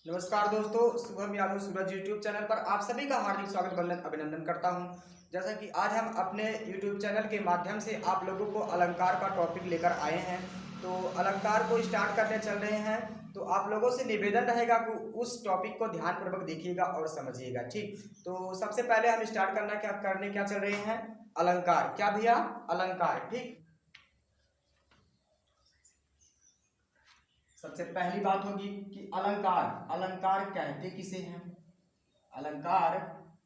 नमस्कार दोस्तों, शुभम यादव सूरज YouTube channel पर आप सभी का हार्दिक स्वागत वंदन अभिनंदन करता हूं। जैसा कि आज हम अपने यूट्यूब चैनल के माध्यम से आप लोगों को अलंकार का टॉपिक लेकर आए हैं। तो अलंकार को स्टार्ट करने चल रहे हैं। तो आप लोगों से निवेदन रहेगा कि उस टॉपिक को ध्यानपूर्वक देखिएगा और समझिएगा। ठीक, तो सबसे पहले हम स्टार्ट क्या चल रहे हैं, अलंकार। क्या भैया? अलंकार। ठीक, सबसे पहली बात होगी कि अलंकार अलंकार कहते किसे हैं। अलंकार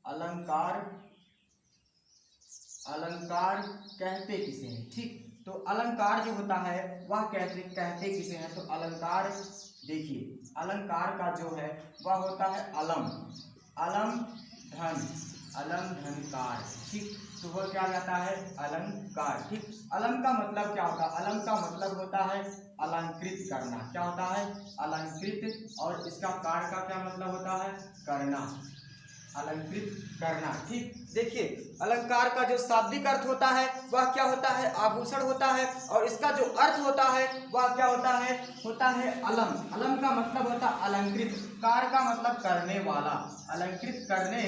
अलंकार अलंकार कहते किसे हैं। ठीक, तो अलंकार जो होता है वह कहते किसे हैं। तो अलंकार देखिए, अलंकार का जो है वह होता है अलम अलम धन अलंकार। ठीक, तो वह क्या कहता है, अलंकार। ठीक, अलम का मतलब क्या होता है? अलम का मतलब होता है अलंकृत करना। क्या होता है? अलंकृत। और इसका कार का क्या मतलब होता है? करना, अलंकृत करना। ठीक, देखिए अलंकार का जो शाब्दिक अर्थ होता है वह क्या होता है? आभूषण होता है। और इसका जो अर्थ होता है वह क्या होता है? होता है अलम। अलम का मतलब होता है अलंकृत, कार का मतलब करने वाला, अलंकृत करने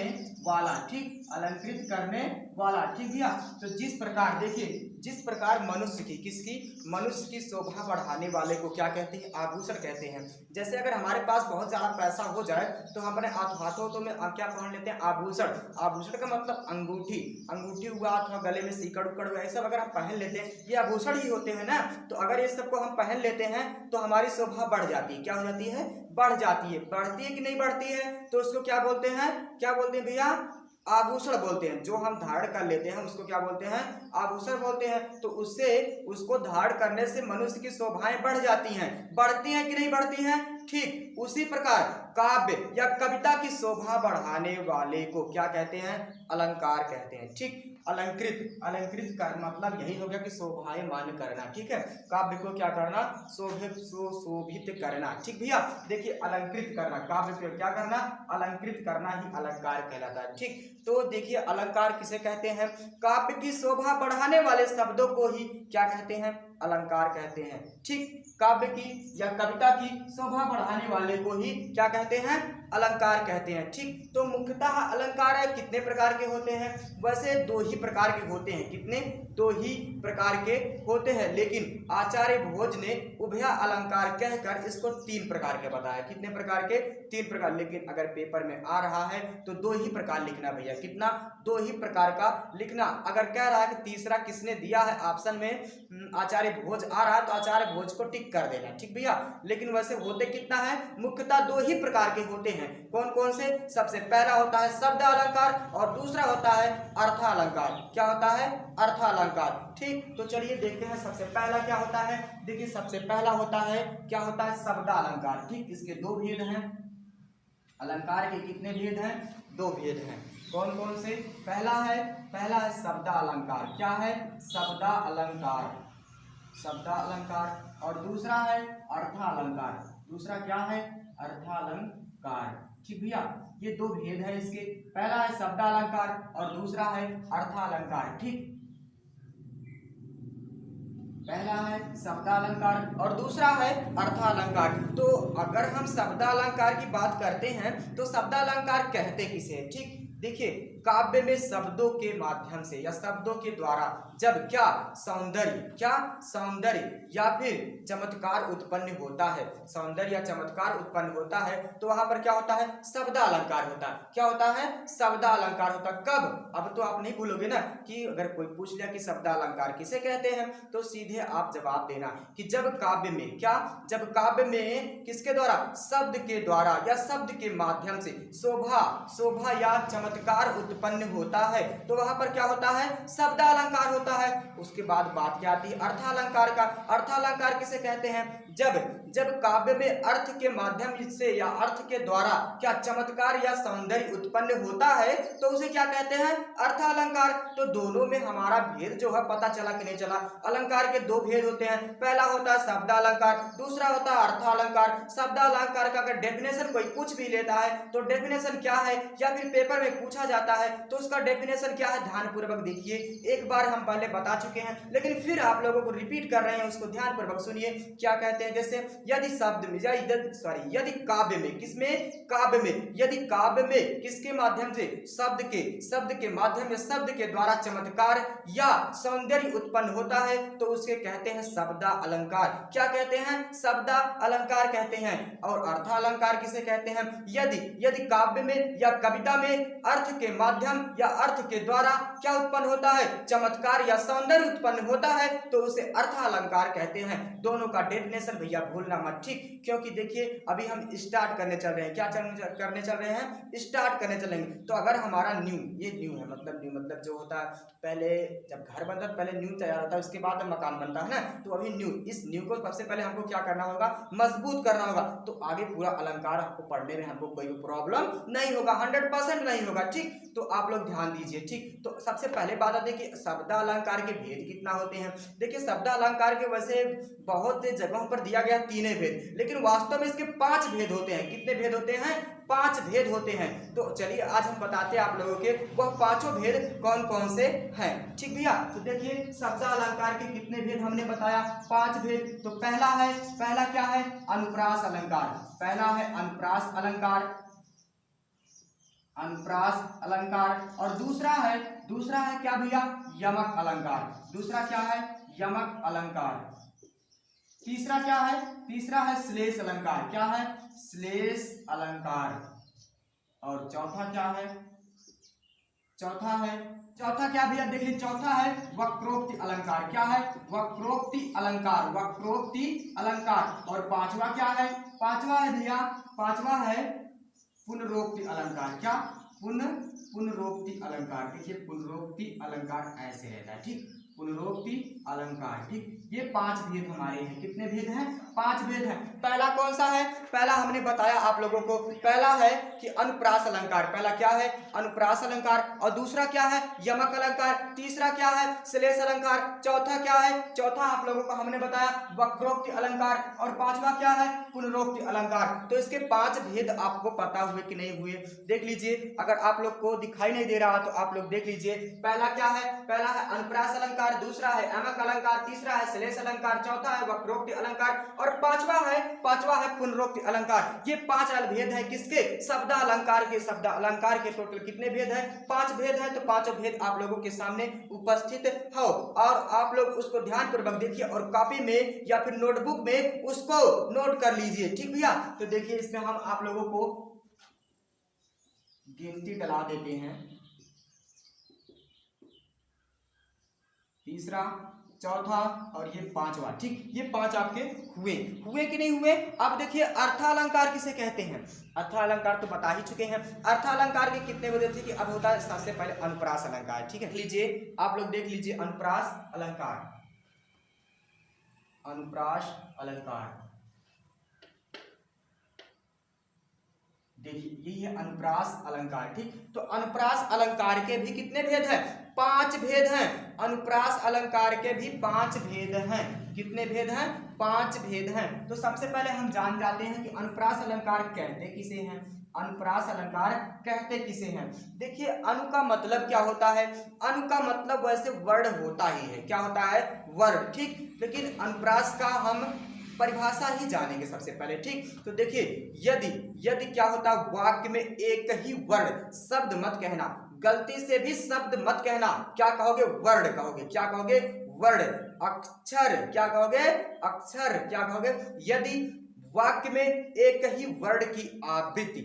वाला। ठीक, अलंकृत करने वाला। ठीक भैया, तो जिस प्रकार देखिए, जिस प्रकार मनुष्य की मनुष्य की शोभा बढ़ाने वाले को क्या कहते हैं? आभूषण कहते हैं। जैसे अगर हमारे पास बहुत ज्यादा पैसा हो जाए तो हम अपने हाथों में क्या पहन लेते हैं? आभूषण। आभूषण का मतलब अंगूठी, अंगूठी हुआ अथवा गले में सीकड़ उकड़ हुआ, ये सब अगर हम पहन लेते हैं ये आभूषण ही होते हैं ना। तो अगर ये सब को हम पहन लेते हैं तो हमारी शोभा बढ़ जाती है। क्या हो जाती है? बढ़ जाती है। बढ़ती है कि नहीं बढ़ती है? तो उसको क्या बोलते हैं? क्या बोलते हैं भैया? आभूषण बोलते हैं। जो हम धारण कर लेते हैं उसको क्या बोलते हैं? आभूषण बोलते हैं। तो उससे उसको धारण करने से मनुष्य की शोभाएं बढ़ जाती हैं। बढ़ती हैं कि नहीं बढ़ती हैं? ठीक, उसी प्रकार काव्य या कविता की शोभा बढ़ाने वाले को क्या कहते हैं? अलंकार कहते हैं। ठीक, अलंकृत अलंकृत का मतलब यही हो गया कि शोभायमान करना। ठीक है, काव्य को क्या करना? शोभित करना। ठीक भैया, देखिए अलंकृत करना, काव्य को क्या करना? अलंकृत करना ही अलंकार कहलाता है। ठीक, तो देखिए अलंकार किसे कहते हैं? काव्य की शोभा बढ़ाने वाले शब्दों को ही क्या कहते हैं? अलंकार कहते हैं। ठीक, काव्य की या कविता की शोभा बढ़ाने वाले को ही क्या कहते हैं? अलंकार कहते हैं। ठीक, तो मुख्यतः अलंकार है कितने प्रकार के होते हैं? वैसे दो ही प्रकार के होते हैं। कितने? दो ही प्रकार के होते हैं, लेकिन आचार्य भोज ने उभय अलंकार कहकर इसको तीन प्रकार के बताया। कितने प्रकार के? तीन प्रकार। लेकिन अगर पेपर में आ रहा है तो दो ही प्रकार लिखना भैया। कितना? दो ही प्रकार का लिखना। अगर कह रहा है कि तीसरा किसने दिया है ऑप्शन में आचार्य भोज आ रहा है तो आचार्य भोज को टिक कर देना। ठीक भैया, लेकिन वैसे होते कितना है? मुख्यतः दो ही प्रकार के होते हैं। कौन कौन से? सबसे पहला होता है शब्द अलंकार और दूसरा होता है अर्थालंकार। क्या होता है? अर्थालंकार। ठीक, तो चलिए देखते हैं सबसे पहला क्या होता है। देखिए सबसे पहला होता है, क्या होता है? शब्द अलंकार। ठीक, इसके दो भेद हैं। अलंकार के कितने भेद हैं? दो भेद हैं। कौन कौन से? पहला है शब्द अलंकार। क्या है? शब्द अलंकार, शब्द अलंकार। और दूसरा है अर्थालंकार। दूसरा क्या है? अर्थालंकार। ठीक भैया, ये दो भेद है इसके। पहला है शब्द अलंकार और दूसरा है अर्थालंकार। ठीक, पहला है शब्दालंकार और दूसरा है अर्थालंकार। तो अगर हम शब्दालंकार की बात करते हैं तो शब्दालंकार कहते किसे हैं? ठीक, देखिए काव्य में शब्दों के माध्यम से या शब्दों के द्वारा जब क्या सौंदर्य या फिर चमत्कार उत्पन्न होता है, सौंदर्य या चमत्कार उत्पन्न होता है तो वहां पर क्या होता है? शब्दालंकार होता है। क्या होता है? शब्दालंकार होता है। कब? अब तो आप नहीं भूलोगे ना कि अगर कोई पूछ लिया कि शब्दालंकार किसे कहते हैं तो सीधे आप जवाब देना कि जब काव्य में जब काव्य में किसके द्वारा? शब्द के द्वारा या शब्द के माध्यम से शोभा या चमत्कार उत्पन्न होता है तो वहां पर क्या होता है? शब्दालंकार होता है। उसके बाद बात क्या आती है? अर्थालंकार का। अर्थालंकार किसे कहते हैं? जब काव्य में अर्थ के माध्यम से या अर्थ के द्वारा क्या चमत्कार या सौंदर्य उत्पन्न होता है तो उसे क्या कहते हैं? अर्थालंकार। तो दोनों में हमारा भेद जो है पता चला कि नहीं चला? अलंकार के दो भेद होते हैं। पहला होता है शब्दालंकार, दूसरा होता है अर्थालंकार। शब्दालंकार का अगर डेफिनेशन कोई पूछ भी लेता है तो डेफिनेशन क्या है या फिर पेपर में पूछा जाता है तो उसका डेफिनेशन क्या है? ध्यानपूर्वक देखिए, एक बार हम पहले बता चुके हैं लेकिन फिर आप लोगों को रिपीट कर रहे हैं, उसको ध्यानपूर्वक सुनिए। क्या कहते हैं? जैसे यदि शब्द में यदि काव्य में, किसमें, काव्य में, यदि काव्य में किसके माध्यम से, शब्द के माध्यम या शब्द के द्वारा चमत्कार या सौंदर्य उत्पन्न होता है तो उसे कहते हैं शब्द अलंकार। क्या कहते हैं, शब्द अलंकार कहते हैं। और अर्थ अलंकार किसे कहते हैं, यदि काव्य में या कविता में अर्थ के माध्यम या अर्थ के द्वारा क्या उत्पन्न होता है, चमत्कार या सौंदर्य उत्पन्न होता है तो उसे अर्थ अलंकार कहते हैं। दोनों का डेफिनेशन भैया भूलना मत, ठीक, क्योंकि देखिए अभी हम स्टार्ट करने चल रहे हैं। क्या करने चल रहे हैं, स्टार्ट करने चलेंगे। तो अगर हमारा ये न्यू है, मतलब जो होता है, पहले जब घर बनता है पहले न्यू तैयार होता है, उसके बाद मकान बनता है ना। तो अभी इस न्यू को सबसे पहले हमको क्या करना होगा, मजबूत करना होगा। तो आगे पूरा अलंकार आपको पढ़ने में हमको कोई प्रॉब्लम नहीं होगा, 100% नहीं होगा, ठीक। तो आप लोग ध्यान दीजिए, ठीक। तो सबसे पहले बात आती है कि शब्द अलंकार के भेद कितना होते हैं। देखिए शब्द अलंकार के वैसे बहुत जगहों पर दिया गया 3 भेद, लेकिन वास्तव में इसके 5 भेद होते हैं। कितने भेद होते हैं, 5 भेद होते हैं। तो चलिए आज हम बताते हैं आप लोगों के वह 5 भेद कौन कौन से हैं, ठीक भैया। तो देखिए शब्द अलंकार के कितने भेद हमने बताया, 5 भेद। तो पहला क्या है, अनुप्रास अलंकार। पहला है अनुप्रास अलंकार। और दूसरा है क्या भैया, यमक अलंकार। दूसरा क्या है, यमक अलंकार। तीसरा क्या है, तीसरा है श्लेष अलंकार। क्या है, श्लेष अलंकार। और चौथा क्या भैया, देखिए चौथा है वक्रोक्ति अलंकार। क्या है, वक्रोक्ति अलंकार। और पांचवा क्या है, पांचवा है भैया, पांचवा है पुनरोक्ति अलंकार। क्या, पुनरोक्ति अलंकार। देखिए पुनरोक्ति अलंकार ऐसे रहता है, ठीक, पुनरोक्ति अलंकार, ठीक। ये 5 भेद हमारे हैं। कितने भेद हैं, 5 भेद हैं। पहला कौन सा है, पहला हमने बताया आप लोगों को, पहला है कि अनुप्रास अलंकार। पहला क्या है, अनुप्रास अलंकार। और दूसरा क्या है, यमक अलंकार। तीसरा क्या है, श्लेष अलंकार। चौथा क्या है, चौथा आप लोगों को हमने बताया वक्रोक्ति अलंकार। और पांचवा क्या है, पुनरोक्ति अलंकार। तो इसके 5 भेद आपको पता हुए कि नहीं हुए, देख लीजिए। अगर आप लोग को दिखाई नहीं दे रहा तो आप लोग देख लीजिए। पहला क्या है, पहला है अनुप्रास अलंकार, दूसरा है यमक अलंकार, तीसरा है श्लेष अलंकार, चौथा है वक्रोक्ति अलंकार और पांचवा है पुनरोक्ति अलंकार। ये 5 भेद है किसके, शब्द अलंकार के। शब्द अलंकार के टोटल कितने भेद है, 5 भेद है। तो 5 भेद आप लोगों के सामने उपस्थित हो और आप लोग उसको ध्यान पूर्वक देखिए और कॉपी में या फिर नोटबुक में उसको नोट कर लीजिए, ठीक भैया। तो देखिए इसमें हम आप लोगों को गिनती डला देते हैं, तीसरा, चौथा और ये 5वां, ठीक। ये 5 आपके हुए कि नहीं हुए। अब देखिए अर्थालंकार किसे कहते हैं। अर्थालंकार तो बता ही चुके हैं। अर्थालंकार के कितने वजह थे कि अब होता है सबसे पहले अनुप्रास अलंकार, ठीक है। लीजिए आप लोग देख लीजिए अनुप्रास अलंकार, अनुप्रास अलंकार देखिए यही है अनुप्रास अलंकार, ठीक। तो अनुप्रास अलंकार के भी कितने भेद हैं, 5 भेद हैं। अनुप्रास अलंकार के भी 5 भेद हैं। कितने भेद हैं, 5 भेद हैं। तो सबसे पहले हम जान जाते हैं कि अनुप्रास अलंकार कहते किसे हैं। अनुप्रास अलंकार कहते किसे हैं। देखिए अनु का मतलब क्या होता है, अनु का मतलब वैसे वर्ड होता ही है, क्या होता है, वर्ड, ठीक। लेकिन अनुप्रास का हम परिभाषा ही जानेंगे सबसे पहले, ठीक। तो देखिए यदि क्या होता है, वाक्य में एक ही वर्ड, शब्द मत कहना, गलती से भी शब्द मत कहना, क्या कहोगे, वर्ड कहोगे। क्या कहोगे, वर्ड। अक्षर क्या कहोगे, अक्षर क्या कहोगे। यदि वाक्य में एक ही वर्ड की आवृत्ति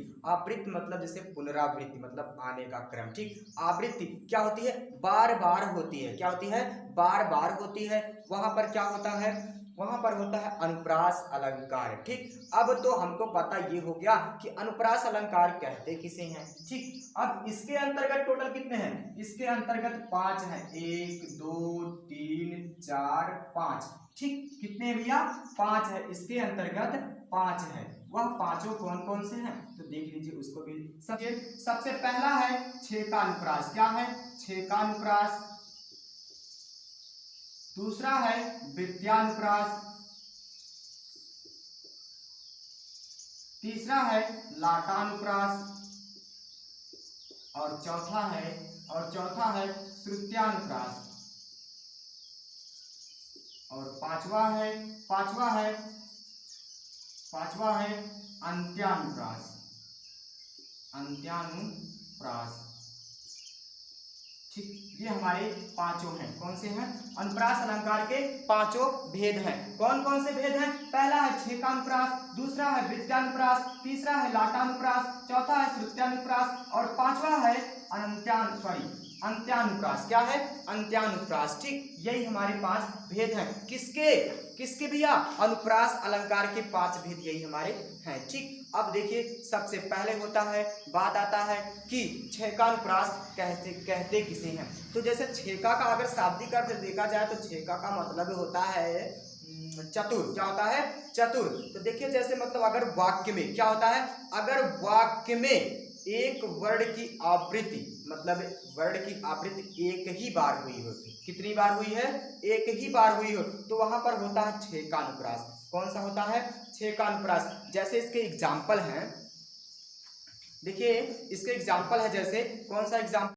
मतलब जैसे पुनरावृत्ति मतलब आने का क्रम, ठीक। आवृत्ति क्या होती है, बार बार होती है। क्या होती है, बार बार होती है। वहां पर क्या होता है, वहां पर होता है अनुप्रास अलंकार, ठीक। अब तो हमको पता ये हो गया कि अनुप्रास अलंकार कहते किसे हैं, ठीक। अब इसके अंतर्गत टोटल कितने हैं, इसके अंतर्गत 5 हैं, 1 2 3 4 5, ठीक। कितने भैया, 5 है। इसके अंतर्गत 5 है। वह पांचों कौन कौन से हैं, तो देख लीजिए उसको भी। सबसे पहला है 6 का अनुप्रास। क्या है, 6 का अनुप्रास। दूसरा है वृत्त्यानुप्रास। तीसरा है लाटानुप्रास। और चौथा है श्रुत्यानुप्रास। और पांचवा है पांचवा है अंत्यानुप्रास। अंत्यानुप्रास, ठीक, ये हमारे पांचों हैं। कौन से हैं? अनुप्रास अलंकार के पांचों भेद हैं। कौन कौन से भेद हैं? पहला है छेकानुप्रास, दूसरा है वृत्तानुप्रास, तीसरा है लाटानुप्रास, चौथा है श्रुत्यानुप्रास और पांचवा है अंत्यानुप्रास। क्या है? अंत्यानुप्रास। ठीक, यही हमारे 5 भेद हैं। किसके किसके भैया? अनुप्रास अलंकार के 5 भेद यही हमारे हैं। ठीक, अब देखिए सबसे पहले होता है, बात आता है कि छेकानुप्रास कहते किसे हैं। तो जैसे छेका का अगर शाब्दिक अर्थ देखा जाए तो छेका का मतलब होता है चतुर। क्या होता है? चतुर। तो देखिए जैसे मतलब अगर वाक्य में क्या होता है, अगर वाक्य में एक वर्ण की आवृत्ति, मतलब वर्ण की आवृत्ति एक ही बार हुई हो, कितनी बार हुई है? एक ही बार हुई हो, तो वहां पर होता है छेकानुप्रास। कौन सा होता है? छेकानुप्रास। जैसे इसके एग्जाम्पल हैं, देखिए इसके एग्जाम्पल है, जैसे कौन सा एग्जाम्पल